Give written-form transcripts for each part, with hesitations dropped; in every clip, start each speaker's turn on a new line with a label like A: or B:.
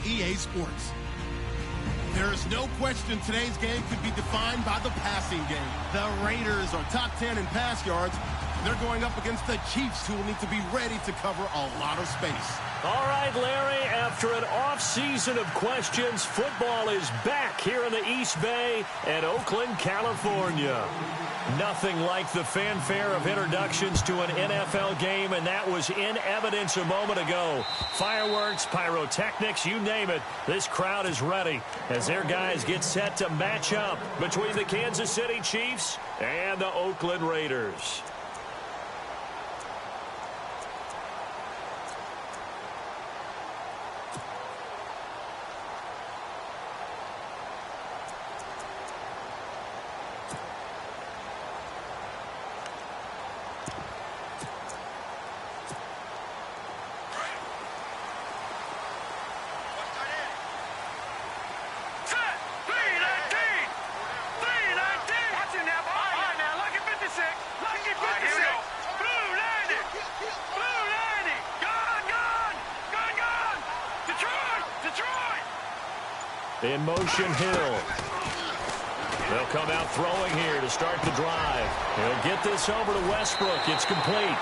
A: EA Sports. There is no question today's game could be defined by the passing game. The Raiders are top 10 in pass yards. They're going up against the Chiefs, who will need to be ready to cover a lot of space.
B: All right, Larry, after an off-season of questions, football is back here in the East Bay and Oakland, California. Nothing like the fanfare of introductions to an NFL game, and that was in evidence a moment ago. Fireworks, pyrotechnics, you name it. This crowd is ready as their guys get set to match up between the Kansas City Chiefs and the Oakland Raiders. In motion, Hill. They'll come out throwing here to start the drive. He'll get this over to Westbrook. It's complete.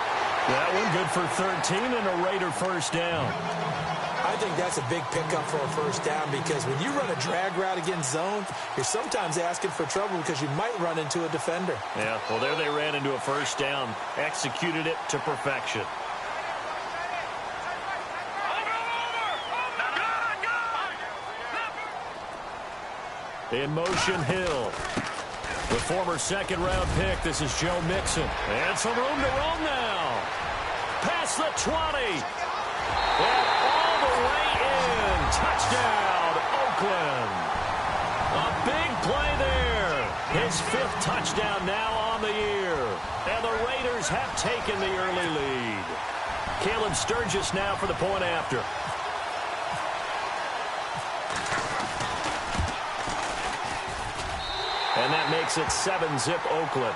B: That one good for 13 and a Raider first down.
C: I think that's a big pickup for a first down because when you run a drag route against zone, you're sometimes asking for trouble because you might run into a defender.
B: Yeah, well, there they ran into a first down. Executed it to perfection. In motion, Hill. The former second-round pick, this is Joe Mixon. And some room to run now. Past the 20. And all the way in. Touchdown, Oakland. A big play there. His 5th touchdown now on the year. And the Raiders have taken the early lead. Caleb Sturgis now for the point after. And that makes it 7-zip Oakland.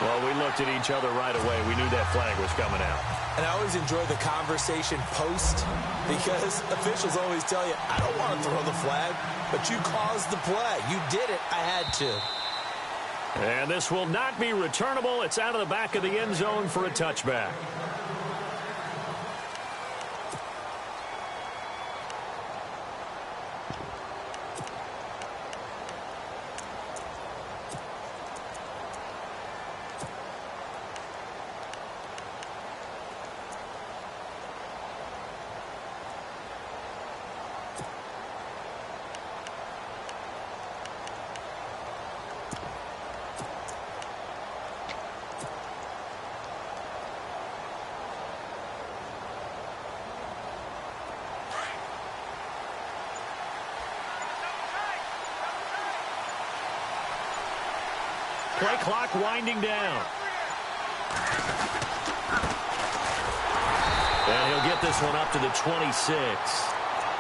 B: Well, we looked at each other right away. We knew that flag was coming out.
C: And I always enjoy the conversation post because officials always tell you, I don't want to throw the flag, but you caused the play. You did it. I had to.
B: And this will not be returnable. It's out of the back of the end zone for a touchback. Play clock winding down. And he'll get this one up to the 26.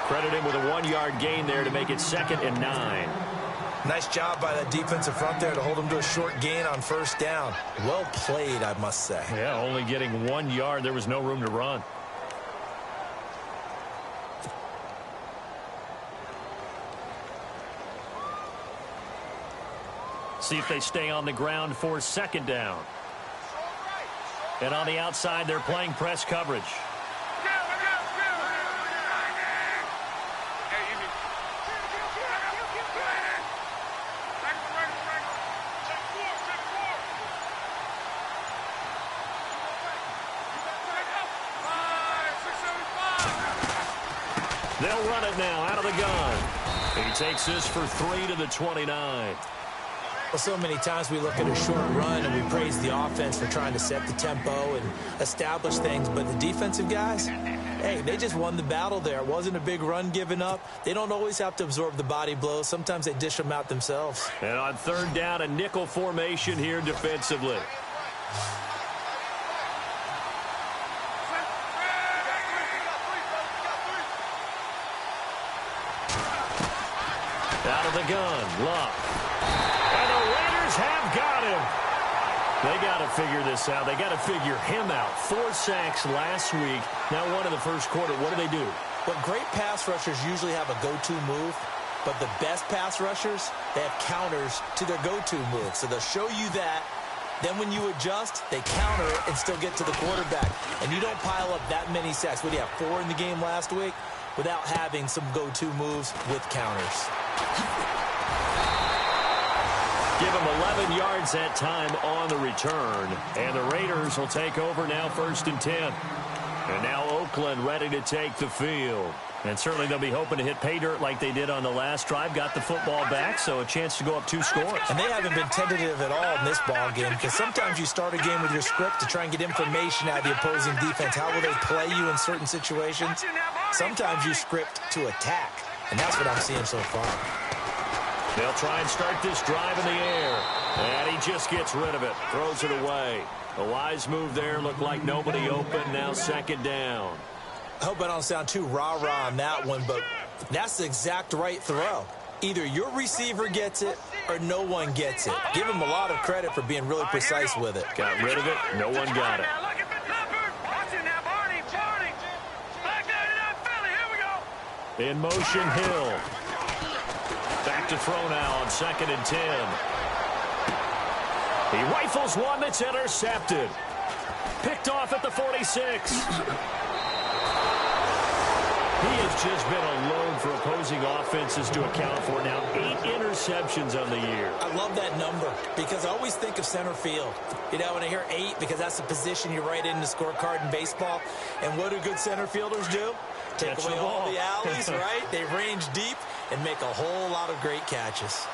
B: Credit him with a 1-yard gain there to make it 2nd and 9.
C: Nice job by the defensive front there to hold him to a short gain on first down. Well played, I must say.
B: Yeah, only getting 1 yard. There was no room to run. See if they stay on the ground for 2nd down. And on the outside, they're playing press coverage. They'll run it now out of the gun. He takes this for 3 to the 29.
C: Well, so many times we look at a short run and we praise the offense for trying to set the tempo and establish things, but the defensive guys, hey, they just won the battle there. It wasn't a big run given up. They don't always have to absorb the body blows. Sometimes they dish them out themselves.
B: And on 3rd down, a nickel formation here defensively. Out of the gun, Luck. And the Raiders have got him. They got to figure this out. They got to figure him out. 4 sacks last week. Now 1 in the first quarter. What do they do?
C: But great pass rushers usually have a go-to move, but the best pass rushers, they have counters to their go-to move. So they'll show you that. Then when you adjust, they counter it and still get to the quarterback. And you don't pile up that many sacks. What do you have, 4 in the game last week? Without having some go-to moves with counters.
B: Give him 11 yards that time on the return. And the Raiders will take over now 1st and 10. And now Oakland ready to take the field. And certainly they'll be hoping to hit pay dirt like they did on the last drive. Got the football back, so a chance to go up 2 scores.
C: And they haven't been tentative at all in this ball game, because sometimes you start a game with your script to try and get information out of the opposing defense. How will they play you in certain situations? Sometimes you script to attack, and that's what I'm seeing so far.
B: They'll try and start this drive in the air. And he just gets rid of it. Throws it away. A wise move there. Looked like nobody open. Now 2nd down.
C: I hope I don't sound too rah-rah on that one, but that's the exact right throw. Either your receiver gets it or no one gets it. Give him a lot of credit for being really precise with it.
B: Got rid of it. No one got it. In motion, Hill. Back to throw now on 2nd and 10. He rifles one that's intercepted. Picked off at the 46. He has just been a load for opposing offenses to account for. Now 8 interceptions on the year.
C: I love that number because I always think of center field. You know, when I hear 8, because that's the position you write in the scorecard in baseball. And what do good center fielders do? Take away all the alleys, right? They range deep and make a whole lot of great catches.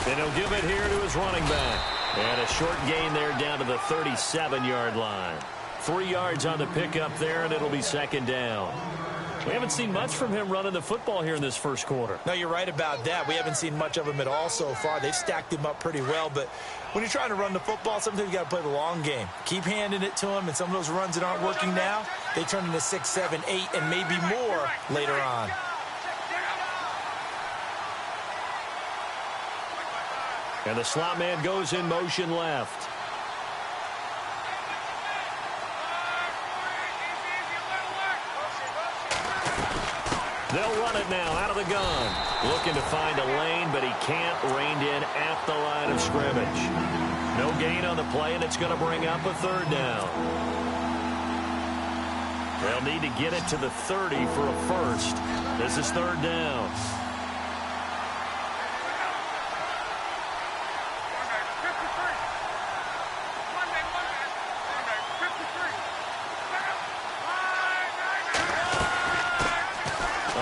B: And he'll give it here to his running back. And a short gain there down to the 37-yard line. 3 yards on the pickup there, and it'll be 2nd down. We haven't seen much from him running the football here in this first quarter.
C: No, you're right about that. We haven't seen much of him at all so far. They've stacked him up pretty well, but when you're trying to run the football, sometimes you got to play the long game. Keep handing it to him, and some of those runs that aren't working now, they turn into 6, 7, 8, and maybe more later on.
B: And the slot man goes in motion left. They'll run it now out of the gun. Looking to find a lane, but he can't. Reined in at the line of scrimmage. No gain on the play, and it's going to bring up a 3rd down. They'll need to get it to the 30 for a first. This is 3rd down.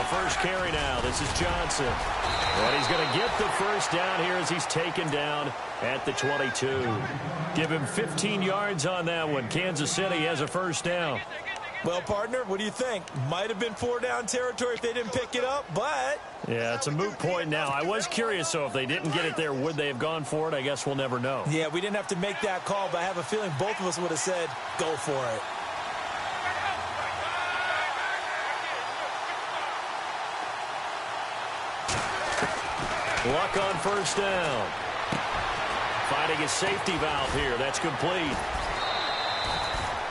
B: First carry now. This is Johnson. And he's going to get the first down here as he's taken down at the 22. Give him 15 yards on that one. Kansas City has a first down.
C: Well, partner, what do you think? Might have been 4-down territory if they didn't pick it up, but...
B: Yeah, it's a moot point now. I was curious, so if they didn't get it there, would they have gone for it? I guess we'll never know.
C: Yeah, we didn't have to make that call, but I have a feeling both of us would have said, go for it.
B: Luck on first down. Finding a safety valve here. That's complete.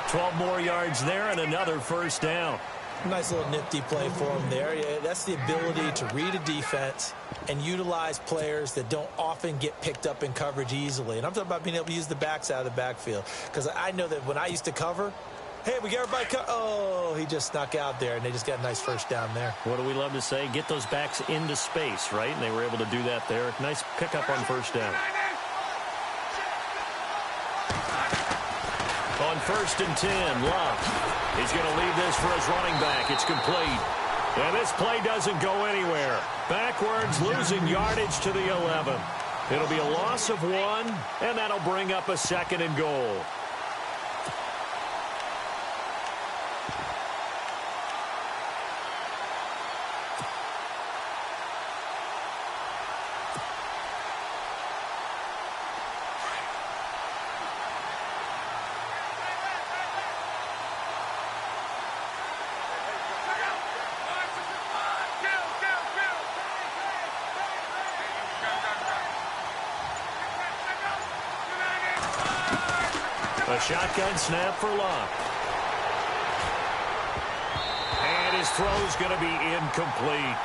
B: 12 more yards there and another first down.
C: Nice little nifty play for him there. Yeah, that's the ability to read a defense and utilize players that don't often get picked up in coverage easily. And I'm talking about being able to use the backs out of the backfield. Because I know that when I used to cover, hey, we got everybody oh, he just snuck out there, and they just got a nice first down there.
B: What do we love to say? Get those backs into space, right? And they were able to do that there. Nice pickup on first down. On 1st and 10, Love. He's going to leave this for his running back. It's complete. And this play doesn't go anywhere. Backwards, losing yardage to the 11. It'll be a loss of 1, and that'll bring up a 2nd and goal. A shotgun snap for Luck. And his throw's going to be incomplete.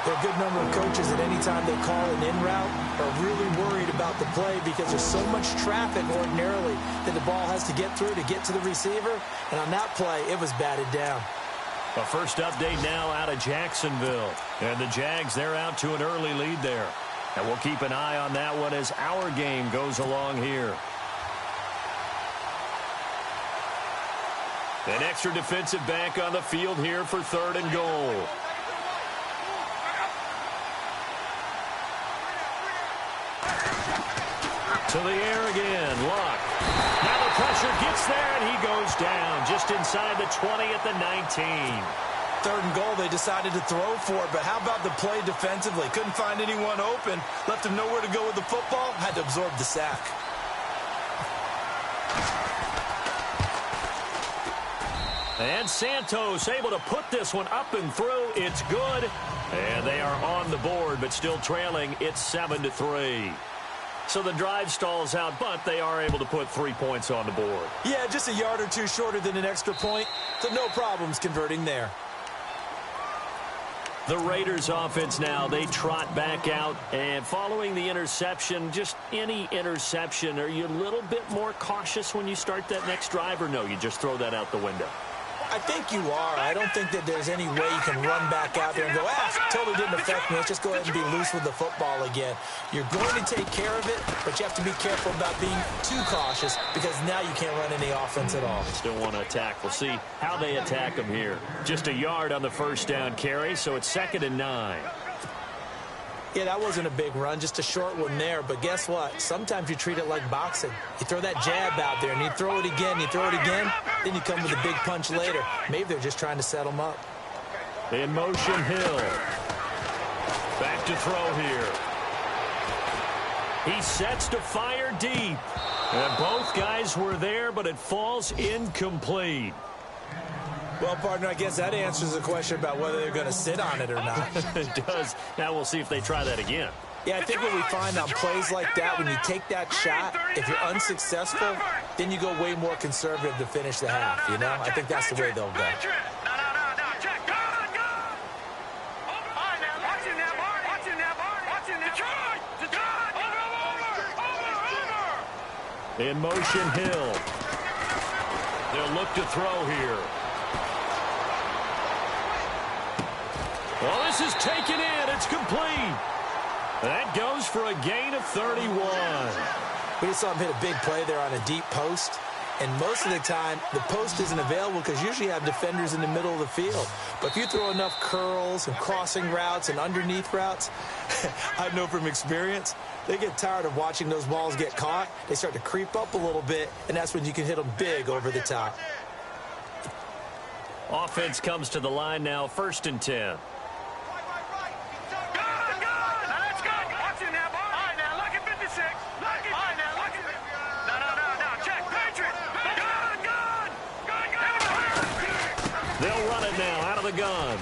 C: There are a good number of coaches that any time they call an in route are really worried about the play because there's so much traffic ordinarily that the ball has to get through to get to the receiver. And on that play, it was batted down.
B: A first update now out of Jacksonville. And the Jags, they're out to an early lead there. And we'll keep an eye on that one as our game goes along here. An extra defensive back on the field here for 3rd and goal. To the air again, Luck. Now the pressure gets there, and he goes down just inside the 20 at the 19.
C: 3rd and goal, they decided to throw for it, but how about the play defensively? Couldn't find anyone open, left him nowhere to go with the football, had to absorb the sack.
B: And Santos able to put this one up and through. It's good. And they are on the board, but still trailing. It's 7-3. So the drive stalls out, but they are able to put 3 points on the board.
C: Yeah, just a yard or two shorter than an extra point, so no problems converting there.
B: The Raiders offense now, they trot back out, and following the interception, just any interception, are you a little bit more cautious when you start that next drive, or no, you just throw that out the window?
C: I think you are. I don't think that there's any way you can run back out there and go, totally didn't affect me. Let's just go ahead and be loose with the football again. You're going to take care of it, but you have to be careful about being too cautious because now you can't run any offense at all.
B: Still want to attack. We'll see how they attack them here. Just a yard on the first down carry, so it's 2nd and 9.
C: Yeah, that wasn't a big run, just a short one there. But guess what? Sometimes you treat it like boxing. You throw that jab out there, and you throw it again, then you come with a big punch later. Maybe they're just trying to set them up.
B: In motion, Hill. Back to throw here. He sets to fire deep. And both guys were there, but it falls incomplete.
C: Well, partner, I guess that answers the question about whether they're going to sit on it or not.
B: It does. Now we'll see if they try that again.
C: Yeah, I think what we find on plays like that, when you take that shot, if you're unsuccessful, then you go way more conservative to finish the half, you know? I think that's the way they'll go.
B: In motion, Hill. They'll look to throw here. Well, this is taken in. It's complete. That goes for a gain of 31.
C: We just saw him hit a big play there on a deep post. And most of the time, the post isn't available because usually you have defenders in the middle of the field. But if you throw enough curls and crossing routes and underneath routes, I know from experience, they get tired of watching those balls get caught. They start to creep up a little bit, and that's when you can hit them big over the top.
B: Offense comes to the line now, 1st and 10. They'll run it now out of the gun.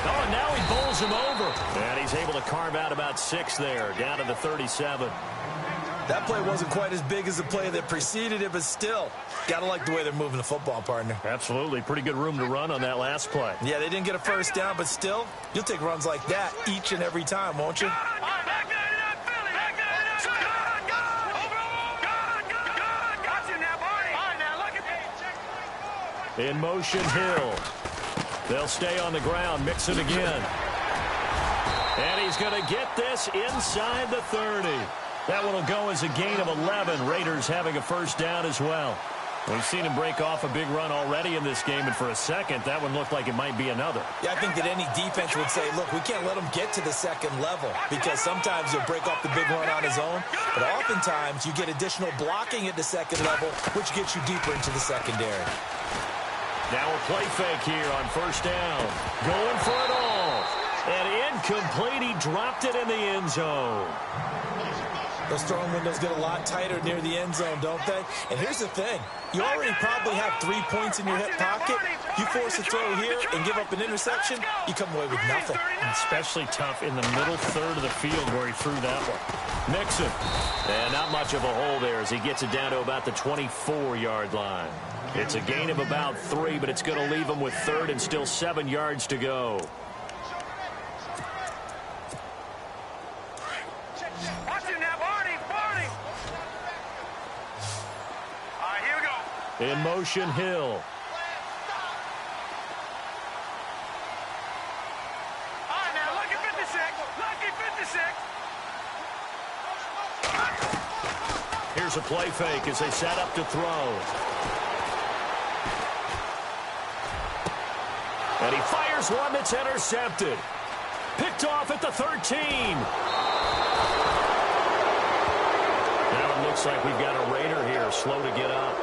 B: Oh, and now he bowls him over. And he's able to carve out about 6 there, down to the 37.
C: That play wasn't quite as big as the play that preceded it, but still, got to like the way they're moving the football, partner.
B: Absolutely. Pretty good room to run on that last play.
C: Yeah, they didn't get a first down, but still, you'll take runs like that each and every time, won't you?
B: In motion, Hill. They'll stay on the ground, mix it again. And he's going to get this inside the 30. That one will go as a gain of 11. Raiders having a first down as well. We've seen him break off a big run already in this game, and for a second, that one looked like it might be another.
C: Yeah, I think that any defense would say, look, we can't let him get to the second level because sometimes he'll break off the big run on his own, but oftentimes you get additional blocking at the second level, which gets you deeper into the secondary.
B: Now a play fake here on first down. Going for it all. And incomplete. He dropped it in the end zone.
C: Those throwing windows get a lot tighter near the end zone, don't they? And here's the thing. You already probably have 3 points in your hip pocket. You force a throw here and give up an interception, you come away with nothing.
B: Especially tough in the middle third of the field where he threw that one. Mixon. And not much of a hole there as he gets it down to about the 24-yard line. It's a gain of about 3, but it's going to leave him with 3rd and still 7 yards to go. In motion, Hill.
D: All right, now, lucky 56. Lucky 56.
B: Here's a play fake as they set up to throw. And he fires one that's intercepted. Picked off at the 13. Now it looks like we've got a Raider here, slow to get up.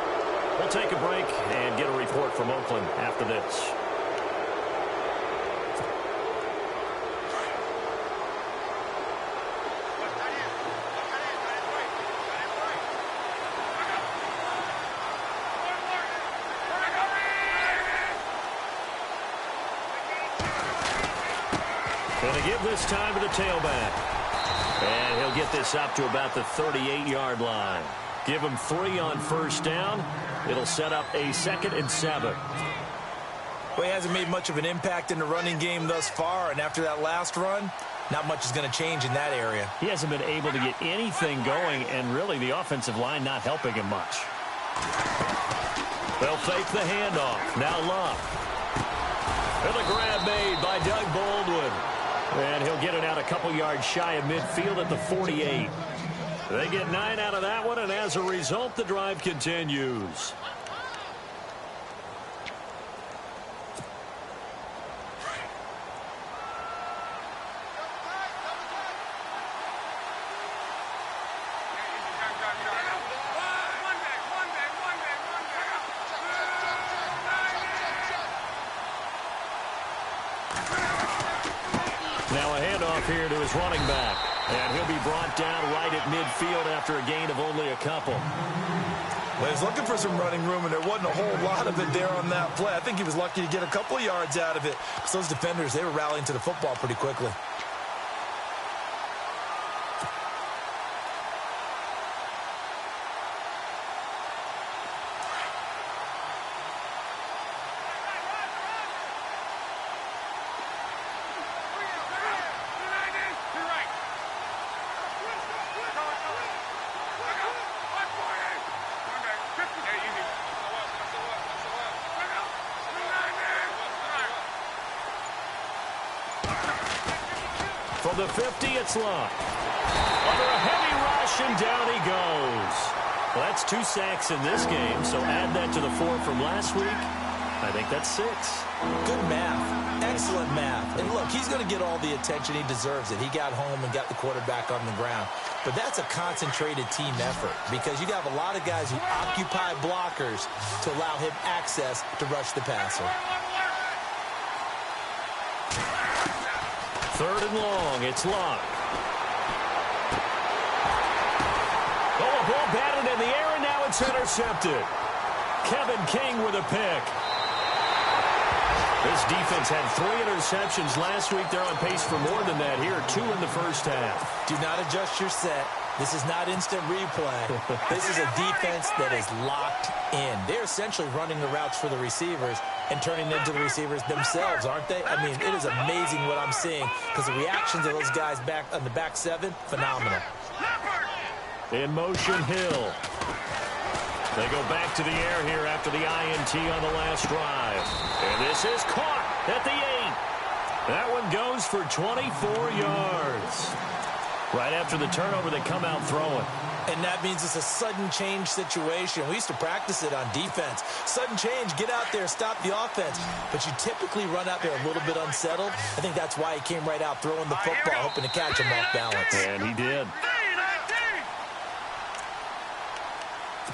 B: We'll take a break and get a report from Oakland after this. Going to give this time to the tailback. And he'll get this up to about the 38-yard line. Give him 3 on first down. It'll set up a 2nd and 7.
C: Well, he hasn't made much of an impact in the running game thus far, and after that last run, not much is going to change in that area.
B: He hasn't been able to get anything going, and really the offensive line not helping him much. They'll fake the handoff. Now Luck. And the grab made by Doug Baldwin. And he'll get it out a couple yards shy of midfield at the 48. They get 9 out of that one, and as a result, the drive continues. Now a handoff here to his running back. And he'll be brought down right at midfield after a gain of only a couple.
C: Well, he was looking for some running room, and there wasn't a whole lot of it there on that play. I think he was lucky to get a couple of yards out of it. Because those defenders, they were rallying to the football pretty quickly.
B: From the 50, it's Luck. Under a heavy rush, and down he goes. Well, that's 2 sacks in this game, so add that to the 4 from last week. I think that's 6.
C: Good math. Excellent math. And look, he's going to get all the attention he deserves. He got home and got the quarterback on the ground. But that's a concentrated team effort because you have a lot of guys who occupy blockers to allow him access to rush the passer.
B: 3rd and long. It's Luck. Oh, a ball batted in the air, and now it's intercepted. Kevin King with a pick. This defense had 3 interceptions last week. They're on pace for more than that here. 2 in the first half.
C: Do not adjust your set. This is not instant replay. This is a defense that is locked in. They're essentially running the routes for the receivers and turning them to the receivers themselves, aren't they? I mean, it is amazing what I'm seeing because the reactions of those guys back on the back 7, phenomenal.
B: In motion, Hill. They go back to the air here after the INT on the last drive. And this is caught at the 8. That one goes for 24 yards. Right after the turnover, they come out throwing.
C: And that means it's a sudden change situation. We used to practice it on defense. Sudden change, get out there, stop the offense. But you typically run out there a little bit unsettled. I think that's why he came right out throwing the football, hoping to catch him off balance.
B: And he did.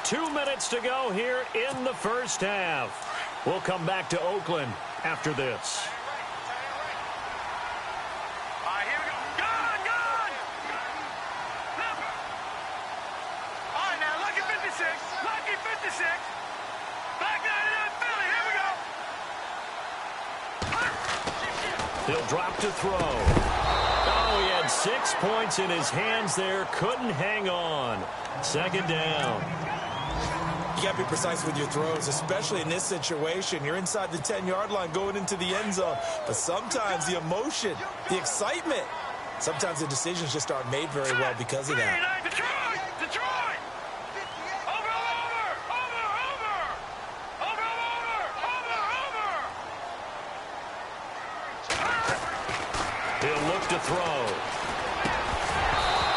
B: 2 minutes to go here in the first half. We'll come back to Oakland after this.
D: 56. Back 99 Philly. Here we go.
B: He'll drop to throw. Oh, he had 6 points in his hands there. Couldn't hang on. Second down.
C: You got to be precise with your throws, especially in this situation. You're inside the 10-yard line going into the end zone. But sometimes the emotion, the excitement, sometimes the decisions just aren't made very well because of that.
D: Detroit! Detroit! Over, over! Over, over! Over, over! Over!
B: He'll look to throw.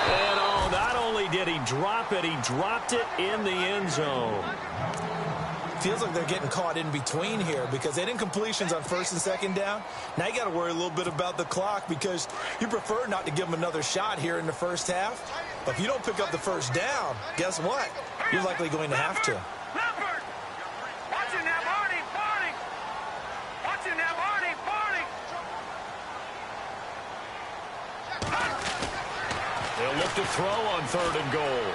B: And oh, not only did he drop it, he dropped it in the end zone.
C: Feels like they're getting caught in between here because they didn't completions on first and second down. Now you got to worry a little bit about the clock because you prefer not to give them another shot here in the first half. But if you don't pick up the first down, guess what? You're likely going to have to.
D: Leopard! Watch it now, Barney! Barney! Watch it now, Barney! Barney!
B: They'll look to throw on 3rd and goal.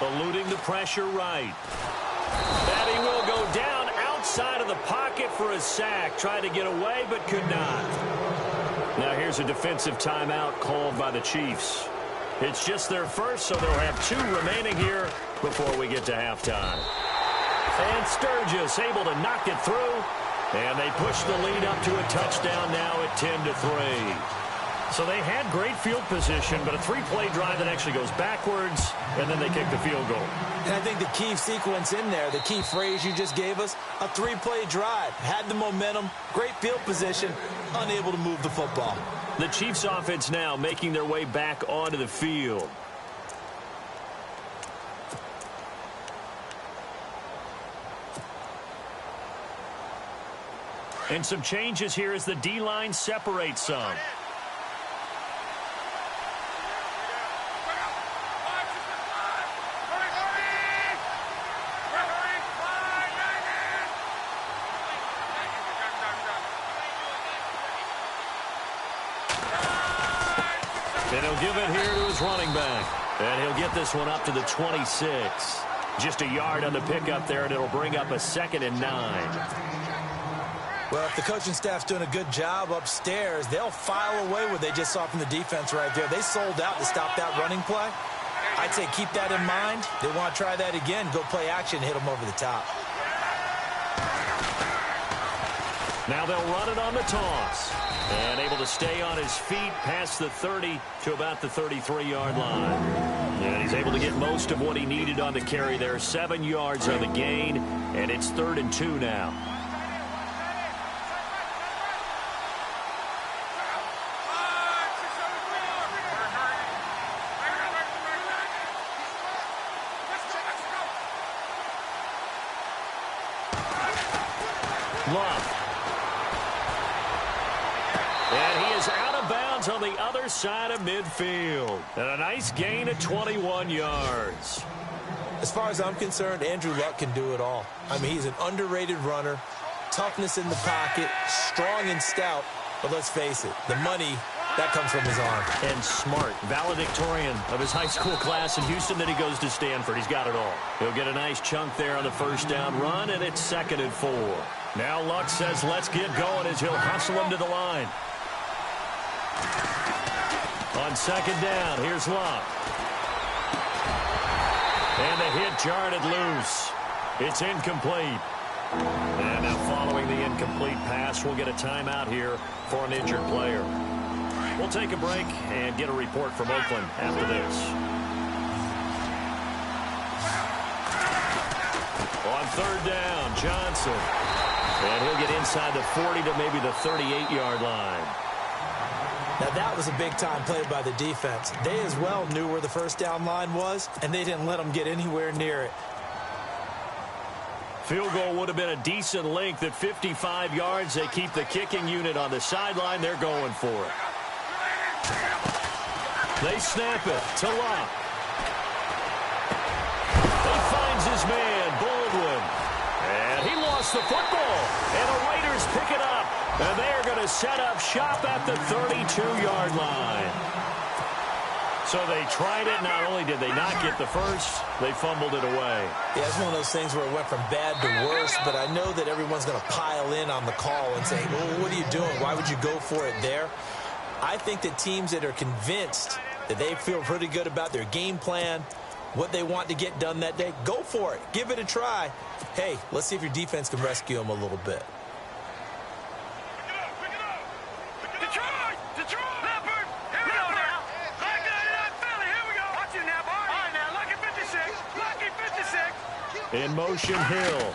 B: Eluding the pressure right. And he will go down outside of the pocket for a sack. Tried to get away, but could not. Now here's a defensive timeout called by the Chiefs. It's just their first, so they'll have 2 remaining here before we get to halftime. And Sturgis able to knock it through. And they push the lead up to a touchdown now at 10-3. So they had great field position, but a 3-play drive that actually goes backwards, and then they kick the field goal.
C: And I think the key sequence in there, the key phrase you just gave us, a 3-play drive. Had the momentum, great field position, unable to move the football.
B: The Chiefs offense now making their way back onto the field. And some changes here as the D-line separates some. And he'll give it here to his running back. And he'll get this one up to the 26. Just a yard on the pickup there, and it'll bring up a 2nd and 9.
C: Well, if the coaching staff's doing a good job upstairs, they'll file away what they just saw from the defense right there. They sold out to stop that running play. I'd say keep that in mind. They want to try that again. Go play action, hit them over the top.
B: Now they'll run it on the toss. And able to stay on his feet past the 30 to about the 33-yard line. And he's able to get most of what he needed on the carry there. 7 yards on the gain, and it's 3rd and 2 now. Love. And he is out of bounds on the other side of midfield. And a nice gain of 21 yards.
C: As far as I'm concerned, Andrew Luck can do it all. I mean, he's an underrated runner, toughness in the pocket, strong and stout. But let's face it, the money, that comes from his arm.
B: And smart, valedictorian of his high school class in Houston. Then he goes to Stanford. He's got it all. He'll get a nice chunk there on the first down run, and it's 2nd and 4. Now Luck says let's get going as he'll hustle him to the line. On 2nd down, here's Luck. And the hit jarred it loose. It's incomplete. And now following the incomplete pass, we'll get a timeout here for an injured player. We'll take a break and get a report from Oakland after this. On 3rd down, Johnson. And he'll get inside the 40 to maybe the 38-yard line.
C: Now, that was a big-time play by the defense. They as well knew where the first down line was, and they didn't let them get anywhere near it.
B: Field goal would have been a decent length at 55 yards. They keep the kicking unit on the sideline. They're going for it. They snap it to Locke. He finds his man, Baldwin. And he lost the football. And the Raiders pick it up. And they are going to set up shop at the 32-yard line. So they tried it. Not only did they not get the first, they fumbled it away.
C: Yeah, it's one of those things where it went from bad to worse, but I know that everyone's going to pile in on the call and say, well, what are you doing? Why would you go for it there? I think that teams that are convinced that they feel pretty good about their game plan, what they want to get done that day, go for it. Give it a try. Hey, let's see if your defense can rescue them a little bit.
B: In motion, Hill.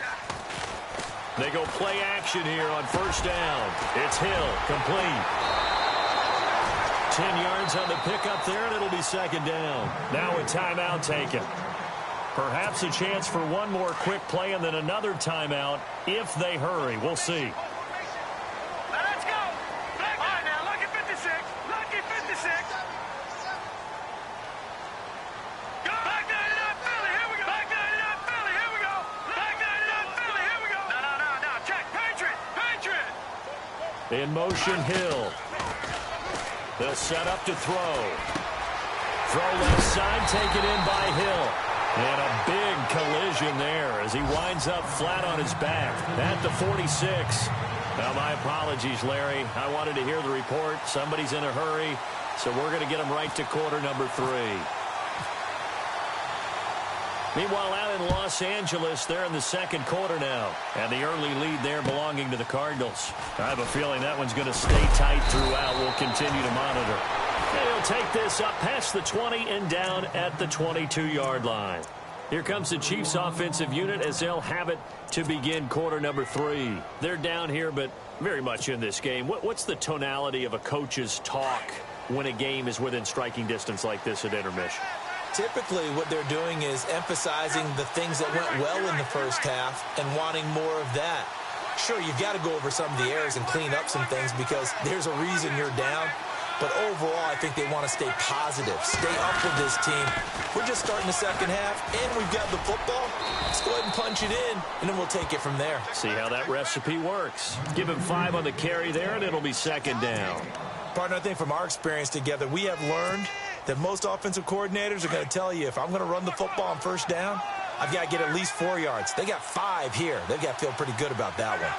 B: They go play action here on first down. It's Hill, complete. 10 yards on the pickup there, and it'll be second down. Now a timeout taken. Perhaps a chance for one more quick play and then another timeout if they hurry. We'll see.
D: Let's go. All right, now, lucky 56. Lucky 56.
B: In motion, Hill. They'll set up to throw. Throw left side, taken in by Hill. And a big collision there as he winds up flat on his back at the 46. Now, my apologies, Larry. I wanted to hear the report. Somebody's in a hurry, so we're going to get him right to quarter number 3. Meanwhile, out in Los Angeles, they're in the second quarter now. And the early lead there belonging to the Cardinals. I have a feeling that one's going to stay tight throughout. We'll continue to monitor. And he'll take this up past the 20 and down at the 22-yard line. Here comes the Chiefs offensive unit as they'll have it to begin quarter number 3. They're down here, but very much in this game. What's the tonality of a coach's talk when a game is within striking distance like this at intermission?
C: Typically, what they're doing is emphasizing the things that went well in the first half and wanting more of that. Sure, you've got to go over some of the errors and clean up some things because there's a reason you're down. But overall, I think they want to stay positive, stay up with this team. We're just starting the second half, and we've got the football. Let's go ahead and punch it in, and then we'll take it from there.
B: See how that recipe works. Give him 5 on the carry there, and it'll be second down.
C: Partner, I think from our experience together, we have learned that most offensive coordinators are going to tell you if I'm going to run the football on first down, I've got to get at least 4 yards. They got 5 here. They've got to feel pretty good about that one.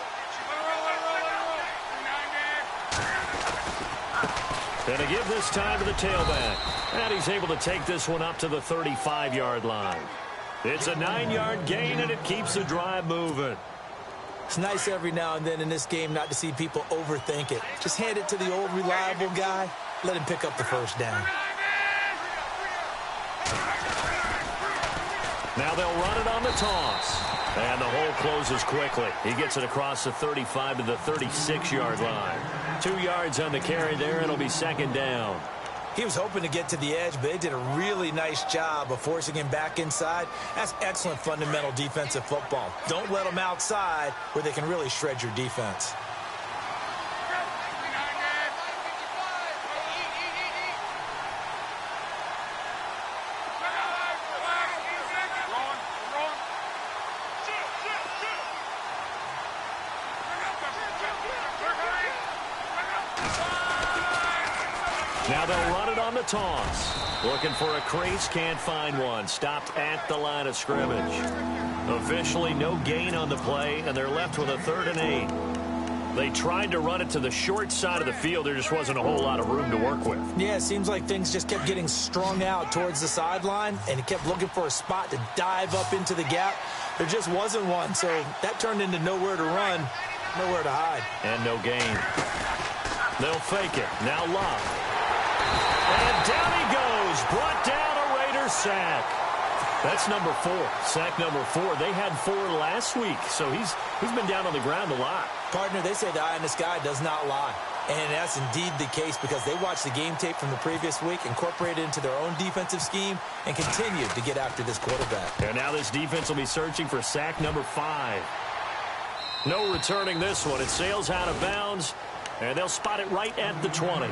B: And to give this time to the tailback. And he's able to take this one up to the 35-yard line. It's a 9-yard gain, and it keeps the drive moving.
C: It's nice every now and then in this game not to see people overthink it. Just hand it to the old reliable guy. Let him pick up the first down.
B: Now they'll run it on the toss. And the hole closes quickly. He gets it across the 35 to the 36-yard line. 2 yards on the carry there. It'll be second down.
C: He was hoping to get to the edge, but they did a really nice job of forcing him back inside. That's excellent fundamental defensive football. Don't let them outside where they can really shred your defense.
B: Now they'll run it on the toss. Looking for a crease, can't find one. Stopped at the line of scrimmage. Officially no gain on the play, and they're left with a 3rd and 8. They tried to run it to the short side of the field. There just wasn't a whole lot of room to work with.
C: Yeah, it seems like things just kept getting strung out towards the sideline, and he kept looking for a spot to dive up into the gap. There just wasn't one, so that turned into nowhere to run, nowhere to hide.
B: And no gain. They'll fake it. Now Love. And down he goes. Brought down a Raider sack. That's number 4. Sack number 4. They had 4 last week, so he's been down on the ground a lot.
C: Partner, they say the eye in the sky does not lie. And that's indeed the case because they watched the game tape from the previous week, incorporated it into their own defensive scheme, and continued to get after this quarterback.
B: And now this defense will be searching for sack number 5. No returning this one. It sails out of bounds, and they'll spot it right at the 20.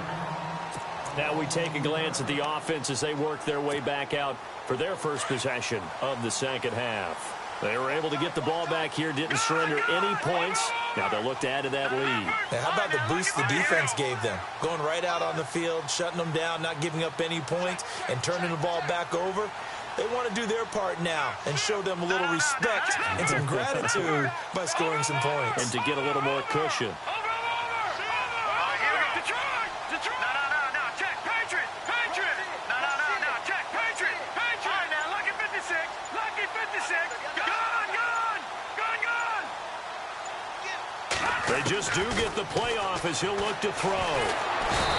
B: Now we take a glance at the offense as they work their way back out for their first possession of the second half. They were able to get the ball back here, didn't surrender any points. Now they'll look to add to that lead.
C: Now, how about the boost the defense gave them? Going right out on the field, shutting them down, not giving up any points, and turning the ball back over. They want to do their part now and show them a little respect and some gratitude by scoring some points.
B: And to get a little more cushion. They just do get the playoff as he'll look to throw.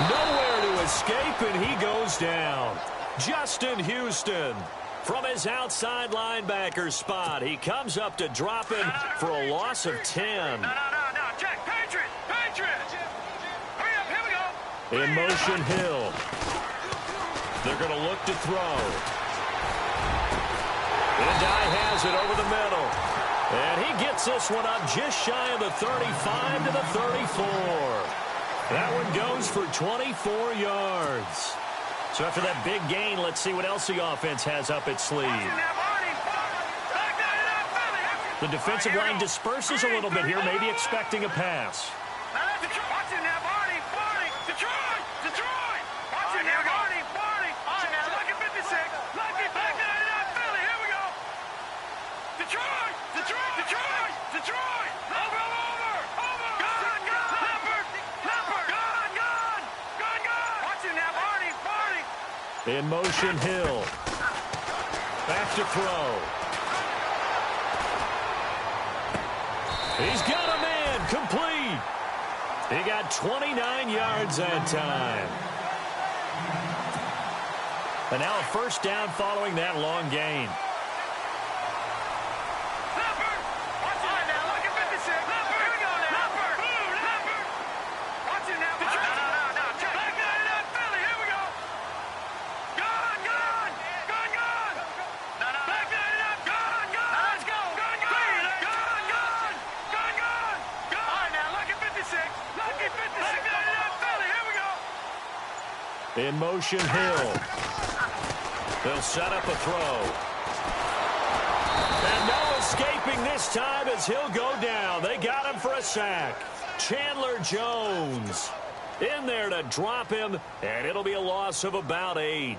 B: Nowhere to escape, and he goes down. Justin Houston from his outside linebacker spot. He comes up to drop him for a loss of 10.
D: Check. Patriot. Hurry up, here we go.
B: In motion, Hill. They're going to look to throw. And Dye has it over the middle. And he gets this one up just shy of the 35 to the 34. That one goes for 24 yards. So after that big gain, let's see what else the offense has up its sleeve. The defensive line disperses a little bit here, maybe expecting a pass. In motion, Hill. Back to throw. He's got a man complete. He got 29 yards that time. And now a first down following that long gain. In motion, Hill. They'll set up a throw. And no escaping this time as he'll go down. They got him for a sack. Chandler Jones in there to drop him, and it'll be a loss of about 8.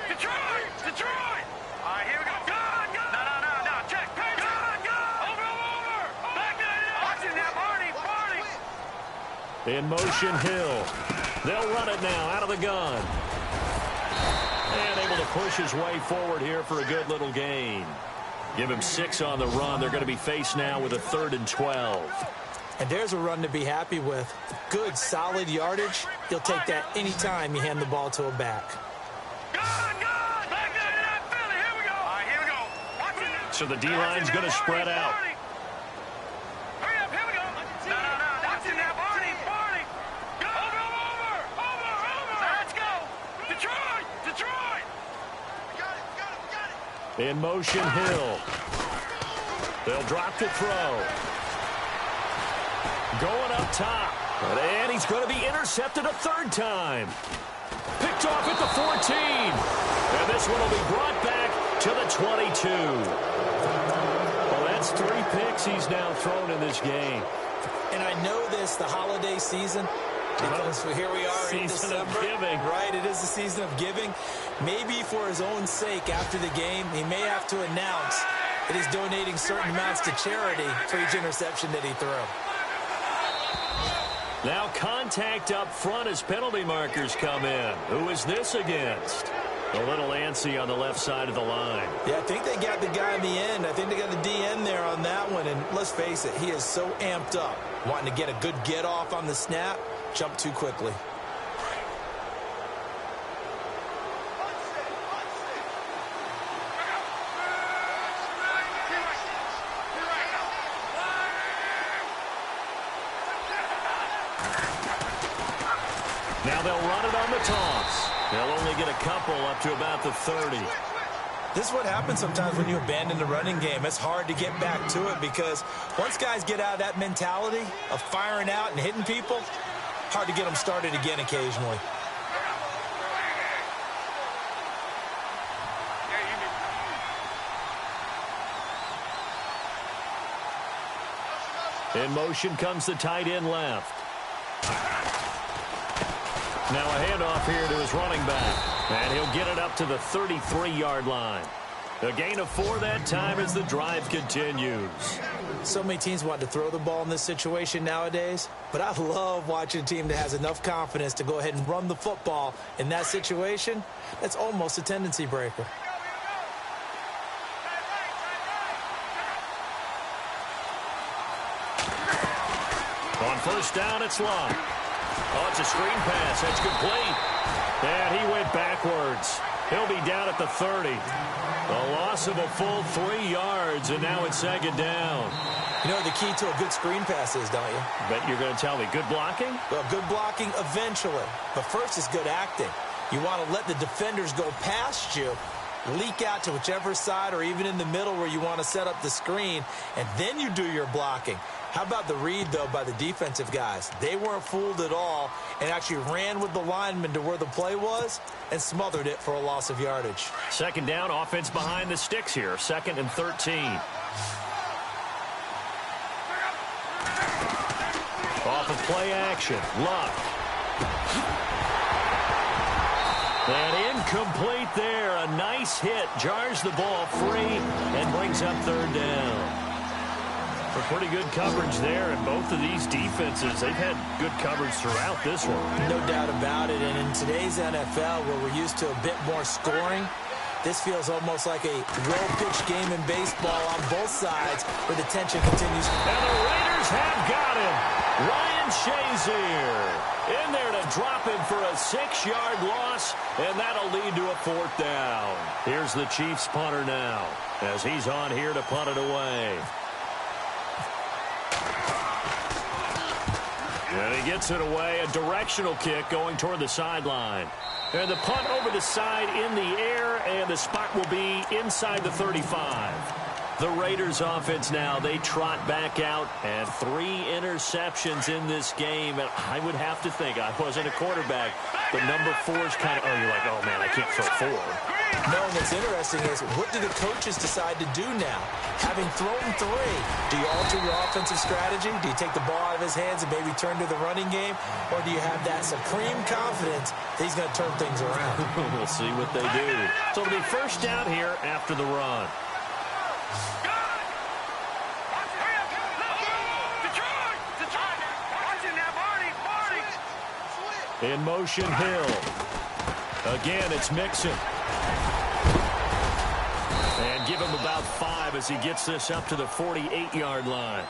D: Detroit! All right, here we go. No. Check. Over. Back it. Watching that, Barney.
B: In motion, Hill. They'll run it now out of the gun. And able to push his way forward here for a good little gain. Give him 6 on the run. They're going to be faced now with a 3rd and 12.
C: And there's a run to be happy with. Good, solid yardage. He'll take that anytime you hand the ball to a back.
B: So the D-line's going to spread out.
D: Hurry up, here we go. No. Watching that, Barney. Over. Let's go. Detroit.
B: Got it. In motion, Hill. They'll drop to throw. Going up top. And he's going to be intercepted a 3rd time. Picked off at the 14. And this one will be brought back to the 22. Well, that's 3 picks he's now thrown in this game.
C: And I know this, the holiday season, because here we are in December.
B: Season of giving.
C: Right, it is the season of giving. Maybe for his own sake after the game, he may have to announce that he's donating certain amounts to charity for each interception that he threw.
B: Now contact up front as penalty markers come in. Who is this against? A little antsy on the left side of the line.
C: Yeah, I think they got the guy in the end. I think they got the DN there on that one. And let's face it, he is so amped up, wanting to get a good get off on the snap, jump too quickly.
B: Now they'll run it on the toss. They'll only get a couple up to about the 30.
C: This is what happens sometimes when you abandon the running game. It's hard to get back to it because once guys get out of that mentality of firing out and hitting people, hard to get them started again occasionally.
B: In motion comes the tight end left. Now a handoff here to his running back. And he'll get it up to the 33-yard line. A gain of 4 that time as the drive continues.
C: So many teams want to throw the ball in this situation nowadays, but I love watching a team that has enough confidence to go ahead and run the football in that situation. That's almost a tendency breaker.
B: On first down, it's Love. Oh, it's a screen pass. That's complete. And he went backwards. He'll be down at the 30. A loss of a full 3 yards, and now it's second down.
C: You know the key to a good screen pass is, don't you?
B: Bet you're going to tell me good blocking?
C: Well, good blocking eventually. But first is good acting. You want to let the defenders go past you, leak out to whichever side or even in the middle where you want to set up the screen, and then you do your blocking. How about the read, though, by the defensive guys? They weren't fooled at all and actually ran with the lineman to where the play was and smothered it for a loss of yardage.
B: Second down, offense behind the sticks here. 2nd and 13. Off of play action. Luck. And incomplete there. A nice hit. Jars the ball free and brings up 3rd down. For pretty good coverage there, and both of these defenses, they've had good coverage throughout this one.
C: No doubt about it, and in today's NFL, where we're used to a bit more scoring, this feels almost like a well-pitched game in baseball on both sides, where the tension continues.
B: And the Raiders have got him. Ryan Shazier in there to drop him for a 6-yard loss, and that'll lead to a 4th down. Here's the Chiefs punter now, as he's on here to punt it away. And he gets it away, a directional kick going toward the sideline. And the punt over the side in the air, and the spot will be inside the 35. The Raiders offense now, they trot back out, and 3 interceptions in this game. And I would have to think, I wasn't a quarterback, but number 4 is kind of, you're like, oh man, I can't throw 4.
C: No, and what's interesting is, what do the coaches decide to do now? Having thrown 3, do you alter your offensive strategy? Do you take the ball out of his hands and maybe turn to the running game? Or do you have that supreme confidence that he's going to turn things around?
B: We'll see what they do. So it'll be first down here after the run. In motion, Hill. Again, it's Mixon. And give him about 5 as he gets this up to the 48-yard line.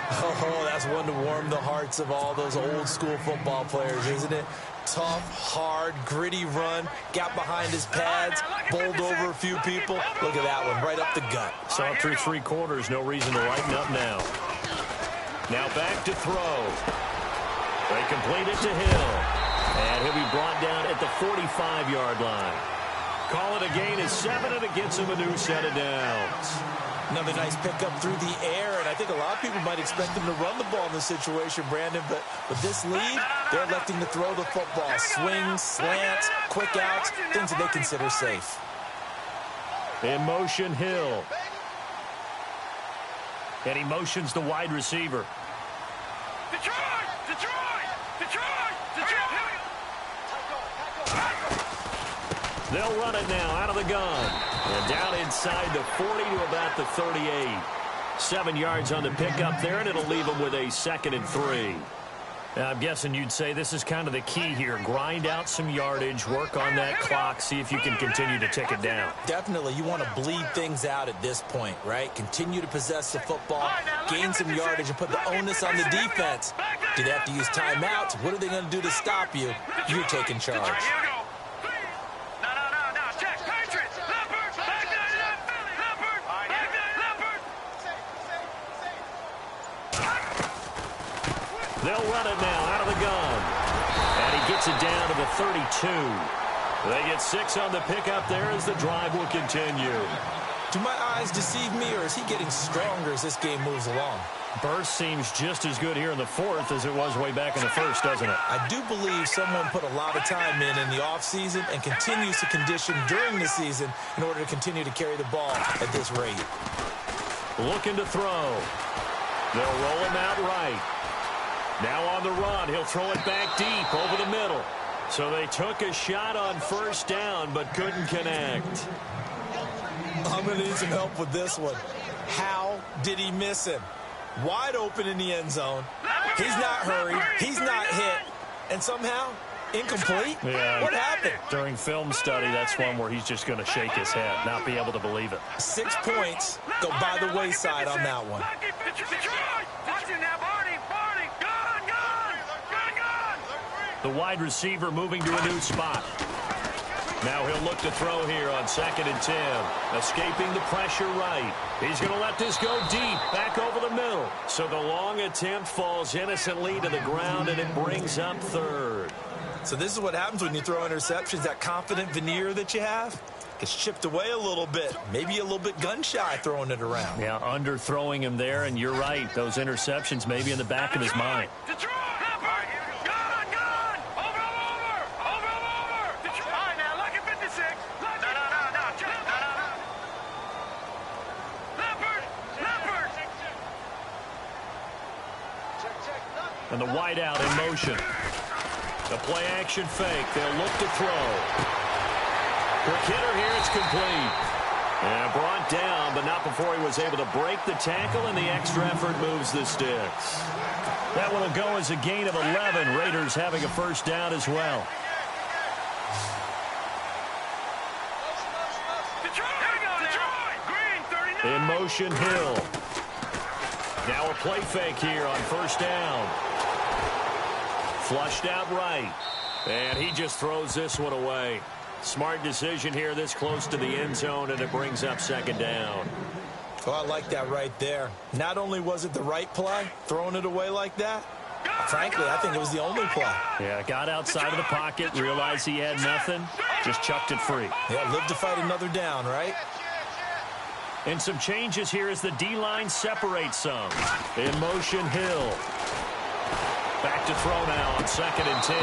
C: Oh, that's one to warm the hearts of all those old-school football players, isn't it? Tough, hard, gritty run, got behind his pads, bowled over a few people. Look at that one, right up the gut.
B: Saw it through 3 quarters, no reason to lighten up now. Now back to throw. They complete it to Hill. And he'll be brought down at the 45-yard line. Call it a gain of 7, and it gets him a new set of downs.
C: Another nice pickup through the air, and I think a lot of people might expect them to run the ball in this situation, Brandon, but with this lead, they're electing to throw the football. Swings, slants, quick outs, things that they consider safe.
B: In motion, Hill. And he motions the wide receiver.
D: Detroit! Detroit! Detroit! Detroit!
B: They'll run it now out of the gun. And down inside the 40 to about the 38. 7 yards on the pickup there, and it'll leave them with a 2nd and 3. I'm guessing you'd say this is kind of the key here. Grind out some yardage, work on that clock, see if you can continue to tick it down.
C: Definitely, you want to bleed things out at this point, right? Continue to possess the football, gain some yardage, and put the onus on the defense. Do they have to use timeouts? What are they going to do to stop you? You're taking charge.
B: They'll run it now out of the gun. And he gets it down to the 32. They get 6 on the pickup there as the drive will continue.
C: Do my eyes deceive me, or is he getting stronger as this game moves along?
B: Burst seems just as good here in the fourth as it was way back in the first, doesn't it?
C: I do believe someone put a lot of time in the offseason and continues to condition during the season in order to continue to carry the ball at this rate.
B: Looking to throw. They'll roll him out right. Now on the run, he'll throw it back deep over the middle. So they took a shot on first down but couldn't connect.
C: I'm going to need some help with this one. How did he miss him? Wide open in the end zone. He's not hurried. He's not hit. And somehow, incomplete?
B: Yeah.
C: What happened?
B: During film study, that's one where he's just going to shake his head, not be able to believe it.
C: 6 points go by the wayside on that one.
B: The wide receiver moving to a new spot. Now he'll look to throw here on 2nd and 10. Escaping the pressure right. He's going to let this go deep, back over the middle. So the long attempt falls innocently to the ground, and it brings up 3rd.
C: So this is what happens when you throw interceptions. That confident veneer that you have gets chipped away a little bit. Maybe a little bit gun-shy throwing it around.
B: Yeah, underthrowing him there, and you're right. Those interceptions may be in the back of his mind. And the wideout in motion. The play-action fake. They'll look to throw. Quick hitter here. It's complete. And brought down, but not before he was able to break the tackle, and the extra effort moves the sticks. That one will go as a gain of 11. Raiders having a first down as well. In motion, Hill. Now a play fake here on first down. Flushed out right. And he just throws this one away. Smart decision here this close to the end zone, and it brings up 2nd down.
C: Oh, I like that right there. Not only was it the right play, throwing it away like that, frankly, I think it was the only play.
B: Yeah, got outside of the pocket, realized he had nothing, just chucked it free.
C: Yeah, live to fight another down, right?
B: And some changes here as the D-line separates some. In motion, Hill. Back to throw now on 2nd and 10.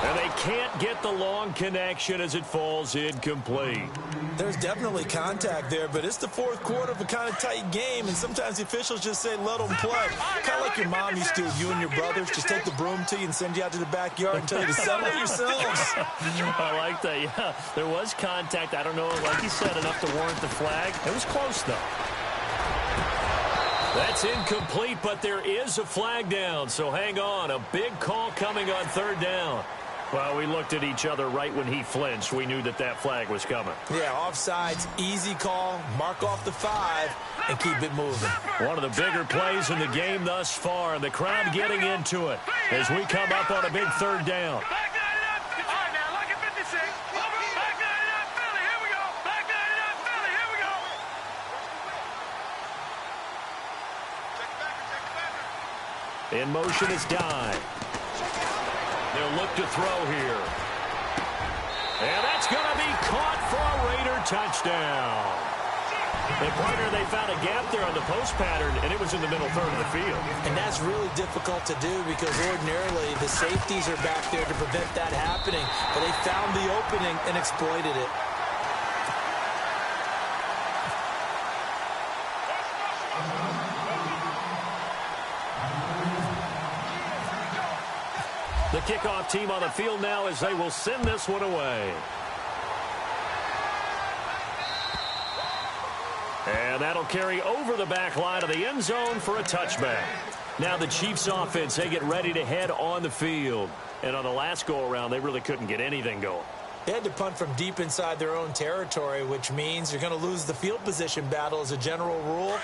B: And they can't get the long connection as it falls incomplete.
C: There's definitely contact there, but it's the fourth quarter of a kind of tight game, and sometimes the officials just say, let them play. Kind of like your mom used to with you and your brothers. Just take the broom to you and send you out to the backyard and tell you to settle it yourselves.
B: I like that, yeah. There was contact. I don't know, like you said, enough to warrant the flag. It was close, though. That's incomplete, but there is a flag down, so hang on. A big call coming on 3rd down. Well, we looked at each other right when he flinched. We knew that that flag was coming.
C: Yeah, offsides, easy call, mark off the 5, and keep it moving.
B: One of the bigger plays in the game thus far, and the crowd getting into it as we come up on a big 3rd down. In motion is Dye. They'll look to throw here. And that's going to be caught for a Raider touchdown. And partner, they found a gap there on the post pattern, and it was in the middle 3rd of the field.
C: And that's really difficult to do because ordinarily the safeties are back there to prevent that happening. But they found the opening and exploited it.
B: The kickoff team on the field now as they will send this one away. And that'll carry over the back line of the end zone for a touchback. Now the Chiefs offense, they get ready to head on the field. And on the last go-around, they really couldn't get anything going.
C: They had to punt from deep inside their own territory, which means you're going to lose the field position battle as a general rule.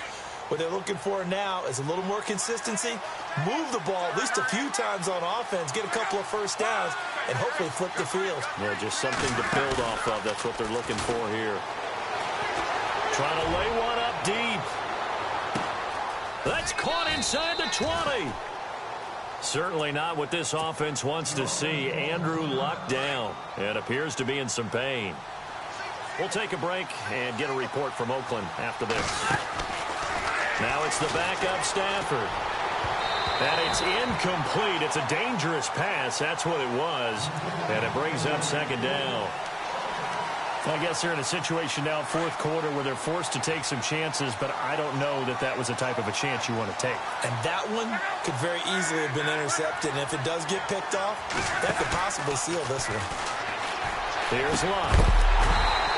C: What they're looking for now is a little more consistency, move the ball at least a few times on offense, get a couple of first downs, and hopefully flip the field.
B: Yeah, just something to build off of. That's what they're looking for here. Trying to lay one up deep. That's caught inside the 20. Certainly not what this offense wants to see. Andrew Luck down and appears to be in some pain. We'll take a break and get a report from Oakland after this. Now it's the backup Stafford. And it's incomplete. It's a dangerous pass. That's what it was. And it brings up second down. I guess they're in a situation now, fourth quarter, where they're forced to take some chances, but I don't know that that was the type of a chance you want to take.
C: And that one could very easily have been intercepted. And if it does get picked off, that could possibly seal this one.
B: Here's Lott.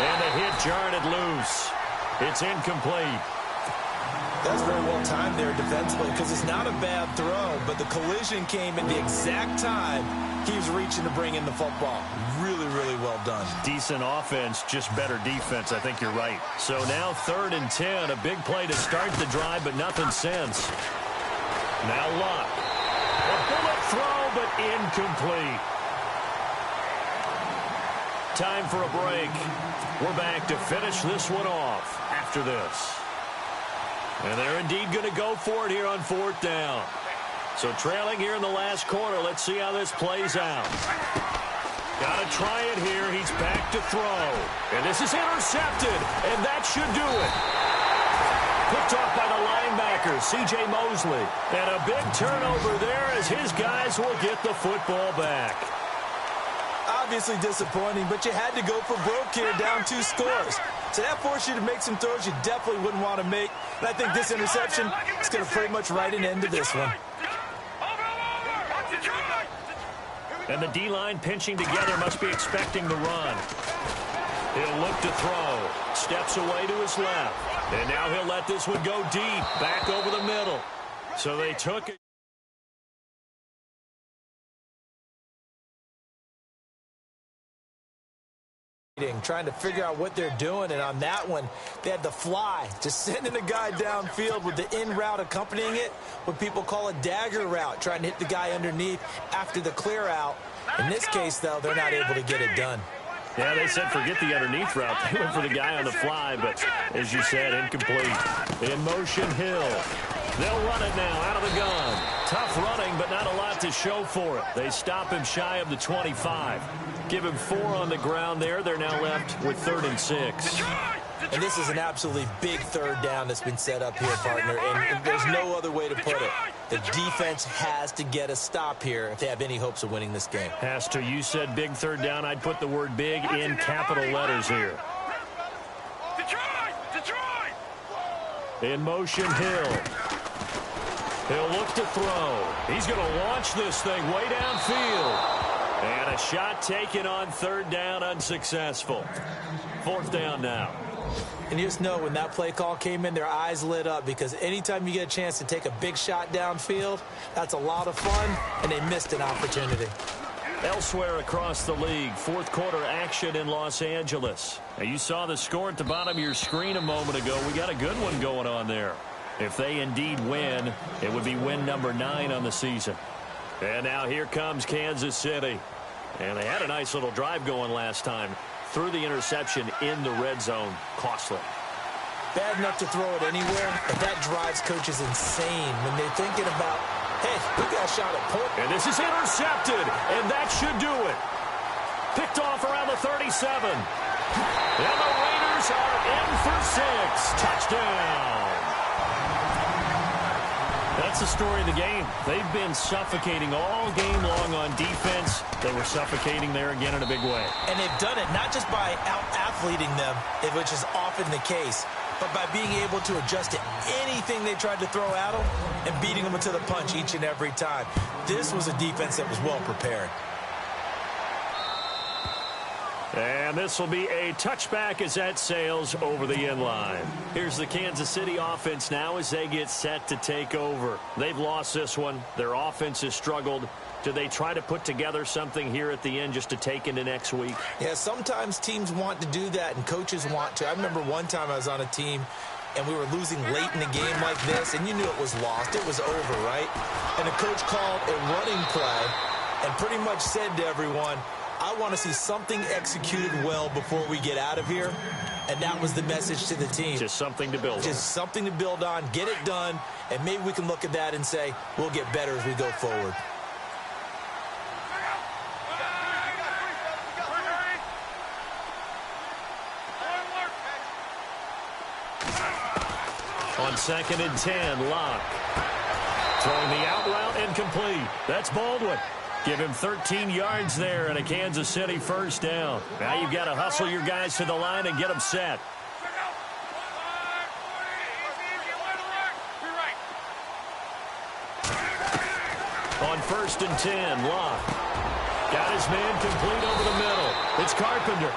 B: And the hit jarred it loose. It's incomplete.
C: That's very well timed there defensively because it's not a bad throw, but the collision came at the exact time he was reaching to bring in the football. Really, really well done.
B: Decent offense, just better defense. I think you're right. So now 3rd and 10, a big play to start the drive, but nothing since. Now Lott. A bullet throw, but incomplete. Time for a break. We're back to finish this one off after this. And they're indeed going to go for it here on 4th down. So trailing here in the last quarter. Let's see how this plays out. Got to try it here. He's back to throw. And this is intercepted. And that should do it. Picked off by the linebacker, C.J. Mosley. And a big turnover there as his guys will get the football back.
C: Obviously disappointing, but you had to go for broke here, down 2 scores. So that forced you to make some throws you definitely wouldn't want to make. And I think this interception is going to pretty much write an end to this one.
B: And the D-line pinching together must be expecting the run. He'll look to throw. Steps away to his left. And now he'll let this one go deep, back over the middle. So they took it.
C: Trying to figure out what they're doing, and on that one, they had the fly, just sending a guy downfield with the in route accompanying it, what people call a dagger route, trying to hit the guy underneath after the clear out. In this case, though, they're not able to get it done.
B: Yeah, they said forget the underneath route. They went for the guy on the fly, but as you said, incomplete. In motion, Hill. They'll run it now out of the gun. Tough running, but not a lot to show for it. They stop him shy of the 25. Give him 4 on the ground there. They're now left with 3rd and 6.
C: And this is an absolutely big 3rd down that's been set up here, partner, and there's no other way to put it. The defense has to get a stop here if they have any hopes of winning this game.
B: Has to. You said big 3rd down. I'd put the word big in capital letters here. In motion, Hill. He'll look to throw. He's going to launch this thing way downfield. And a shot taken on 3rd down, unsuccessful. 4th down now.
C: And you just know when that play call came in, their eyes lit up because anytime you get a chance to take a big shot downfield, that's a lot of fun, and they missed an opportunity.
B: Elsewhere across the league, 4th quarter action in Los Angeles. Now, you saw the score at the bottom of your screen a moment ago. We got a good one going on there. If they indeed win, it would be win number 9 on the season. And now here comes Kansas City. And they had a nice little drive going last time. Threw the interception in the red zone. Costly.
C: Bad enough to throw it anywhere, but that drives coaches insane when they're thinking about, hey, we got a shot at point.
B: And this is intercepted, and that should do it. Picked off around the 37. And the Raiders are in for 6. Touchdown. That's the story of the game. They've been suffocating all game long on defense. They were suffocating there again in a big way.
C: And they've done it not just by out-athleting them, which is often the case, but by being able to adjust to anything they tried to throw at them and beating them to the punch each and every time. This was a defense that was well prepared.
B: And this will be a touchback as that sails over the end line. Here's the Kansas City offense now as they get set to take over. They've lost this one. Their offense has struggled. Do they try to put together something here at the end just to take into next week?
C: Yeah, sometimes teams want to do that and coaches want to. I remember one time I was on a team and we were losing late in the game like this, and you knew it was lost. It was over, right? And the coach called a running play and pretty much said to everyone, I want to see something executed well before we get out of here. And that was the message to the team.
B: Just something to build on.
C: Just something to build on, get it done, and maybe we can look at that and say, we'll get better as we go forward.
B: On 2nd and 10, Locke. Throwing the out route incomplete. That's Baldwin. Give him 13 yards there and a Kansas City first down. Now you've got to hustle your guys to the line and get them set. On 1st and 10, Locke. Got his man complete over the middle. It's Carpenter.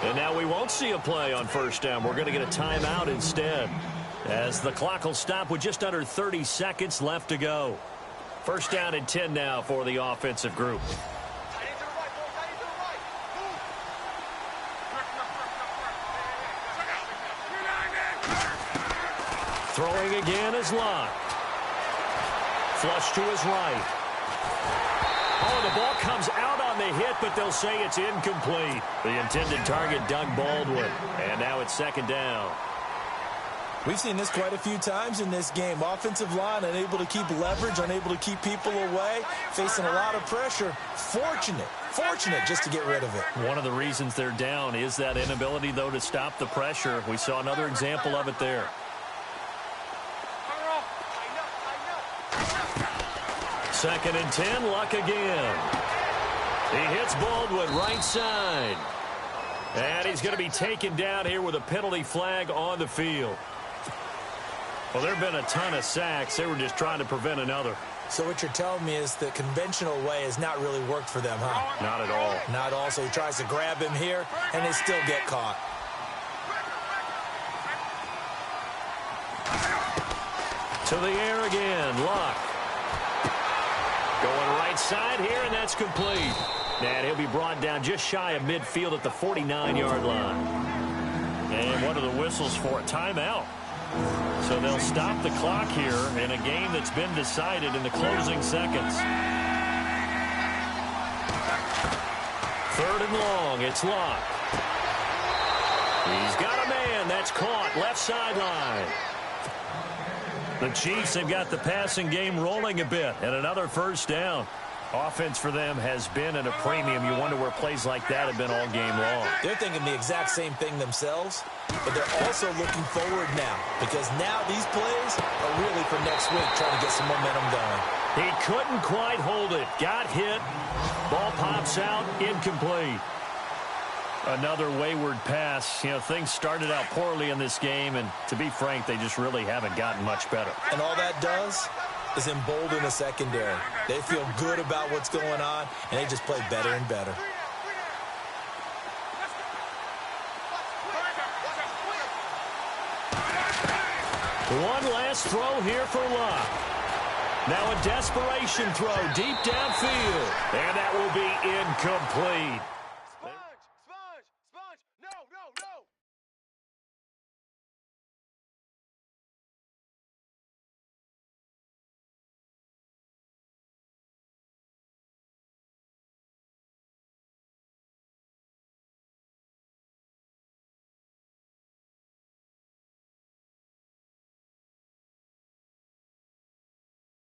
B: And now we won't see a play on first down. We're going to get a timeout instead, as the clock will stop with just under 30 seconds left to go. First down and 10 now for the offensive group. Throwing again is Locke. Flush to his right. Oh, the ball comes out on the hit, but they'll say it's incomplete. The intended target, Doug Baldwin. And now it's 2nd down.
C: We've seen this quite a few times in this game. Offensive line unable to keep leverage, unable to keep people away, facing a lot of pressure. Fortunate just to get rid of it.
B: One of the reasons they're down is that inability, though, to stop the pressure. We saw another example of it there. 2nd and 10, Luck again. He hits Baldwin right side. And he's going to be taken down here with a penalty flag on the field. Well, there have been a ton of sacks. They were just trying to prevent another.
C: So what you're telling me is the conventional way has not really worked for them, huh?
B: Not at all.
C: Not at all. So he tries to grab him here, and they still get caught.
B: To the air again, Luck. Going right side here, and that's complete. And he'll be brought down just shy of midfield at the 49-yard line. And what are the whistles for? A timeout. So they'll stop the clock here in a game that's been decided in the closing seconds. 3rd and long, it's Locke. He's got a man. That's caught. Left sideline. The Chiefs have got the passing game rolling a bit, and another first down. Offense for them has been at a premium. You wonder where plays like that have been all game long.
C: They're thinking the exact same thing themselves, but they're also looking forward now, because now these plays are really for next week, trying to get some momentum going.
B: He couldn't quite hold it. Got hit. Ball pops out. Incomplete. Another wayward pass. You know, things started out poorly in this game, and to be frank, they just really haven't gotten much better.
C: And all that does is embolden the secondary. They feel good about what's going on, and they just play better and better.
B: One last throw here for Locke. Now a desperation throw deep downfield, and that will be incomplete.